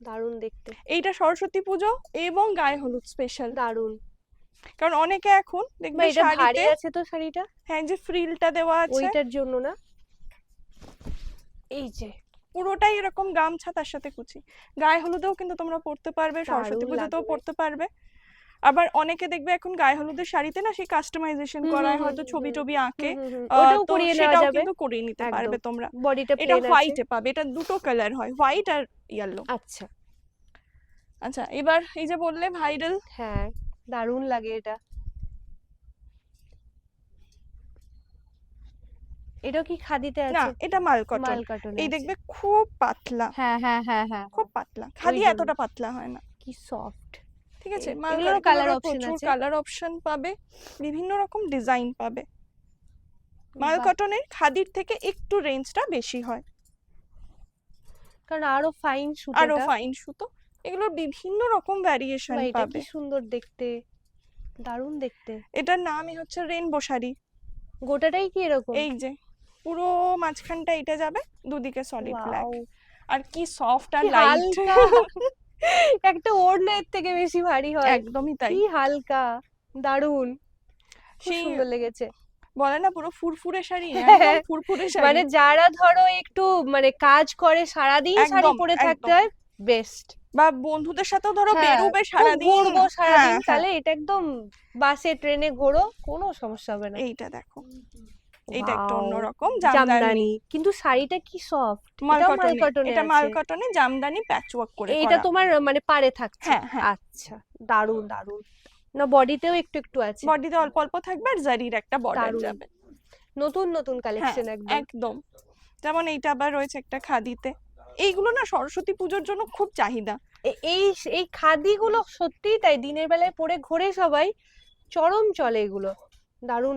দারুণ দেখতে। এইটা সরস্বতী পুজো এবং গায়ে হলুদ স্পেশাল। দারুণ। কারণ অনেকে এখন বা দেখবে এটা ভারী শাড়িতে, আছে তো শাড়িটা, হ্যাঁ যে ফ্রিলটা দেওয়া আছে ওইটার জন্য না? এই যে পুরোটাই এরকম গামছা তার সাথে কুচি। গায়ে হলুদেও কিন্তু তোমরা পরতে পারবে, সরস্বতী দারুণ পুজোতেও লাগবে। পরতে পারবে। আবার অনেকে দেখবে এখন গায়ে হলুদের শাড়িতে না সেই কাস্টমাইজেশন করায়, হয়তো ছবি টবি আঁকে, ওটাও তো করিয়ে নেওয়া সেটাও যাবে কিন্তু করিয়ে নিতে পারবে একদম। তোমরা। বডিটা এটা প্লেন আছে। হোয়াইটে পাবে, এটা দুটো কালার হয়, হোয়াইট আর ইয়েলো। আচ্ছা আচ্ছা এবার এই যে বললে ভাইরাল, হ্যাঁ দারুণ লাগে এটা। এটাও কি খাদিতে না আছে? এটা মাল কটন। মাল কাটনে এই আছে। দেখবে খুব পাতলা, হ্যাঁ হ্যাঁ হ্যাঁ হ্যাঁ খুব পাতলা, খাদি জন্য। এতটা পাতলা হয় না। কি সফট। ঠিক আছে, এগুলোরও কালার অপশন প্রচুর আছে। কালার অপশন পাবে, বিভিন্ন রকম ডিজাইন পাবে। মাল বাহ, কটনের খাদির থেকে একটু রেঞ্জটা বেশি হয়, কারণ আরো ফাইন আরো সুতোটা। ফাইন সুতো, এগুলোর বিভিন্ন রকম ভ্যারিয়েশন বা এটা কি পাবে। সুন্দর দেখতে, দারুণ দেখতে। এটার নামই হচ্ছে রেইনবো শাড়ি। গোটাটাই কি এরকম? এই যে পুরো মাঝখানটা এটা যাবে, দুদিকে সলিড ব্ল্যাক, ওয়াও, আর কি সফট আর কি লাইট। হালকা। একটা ওড়নার থেকে বেশি ভারী হয়। একদমই তাই। কি হালকা, দারুণ, খুব সেই সুন্দর লেগেছে। বলে না পুরো ফুরফুরে শাড়ি, একদম ফুরফুরে শাড়ি। মানে যারা ধরো একটু মানে কাজ করে সারাদিন শাড়ি একদম পরে থাকতে একদম। হয়, বেস্ট। বা বন্ধুদের সাথেও ধরো হ্যাঁ, বেরোবে খুব সারাদিন, ঘুরবো সারাদিন, হ্যাঁ হ্যাঁ। তাহলে এটা একদম বাসে ট্রেনে ঘোরো, কোনো সমস্যা হবে না। এইটা দেখো, এইটা একটা ওয়াও, অন্যরকম জামদানি, জামদানি, কিন্তু শাড়িটা কি সফট। মাল এটাও মাল কটনে, কটনে এটা মাল আছে। কটনে জামদানি প্যাচওয়ার্ক করে এইটা করা। তোমার মানে পাড়ে থাকছে? হ্যাঁ হ্যাঁ। আচ্ছা, দারুণ দারুণ। না বডিতেও একটু একটু আছে। বডিতে অল্প অল্প থাকবে আর জারির একটা বর্ডার দারুণ, যাবে। নতুন নতুন হ্যাঁ কালেকশন একদম। একদম। যেমন এইটা আবার রয়েছে একটা খাদিতে, এইগুলো না সরস্বতী পুজোর জন্য খুব চাহিদা। এই এই খাদিগুলো সত্যিই তাই, দিনের বেলায় পরে ঘোরে সবাই, চরম চলে এগুলো, দারুণ।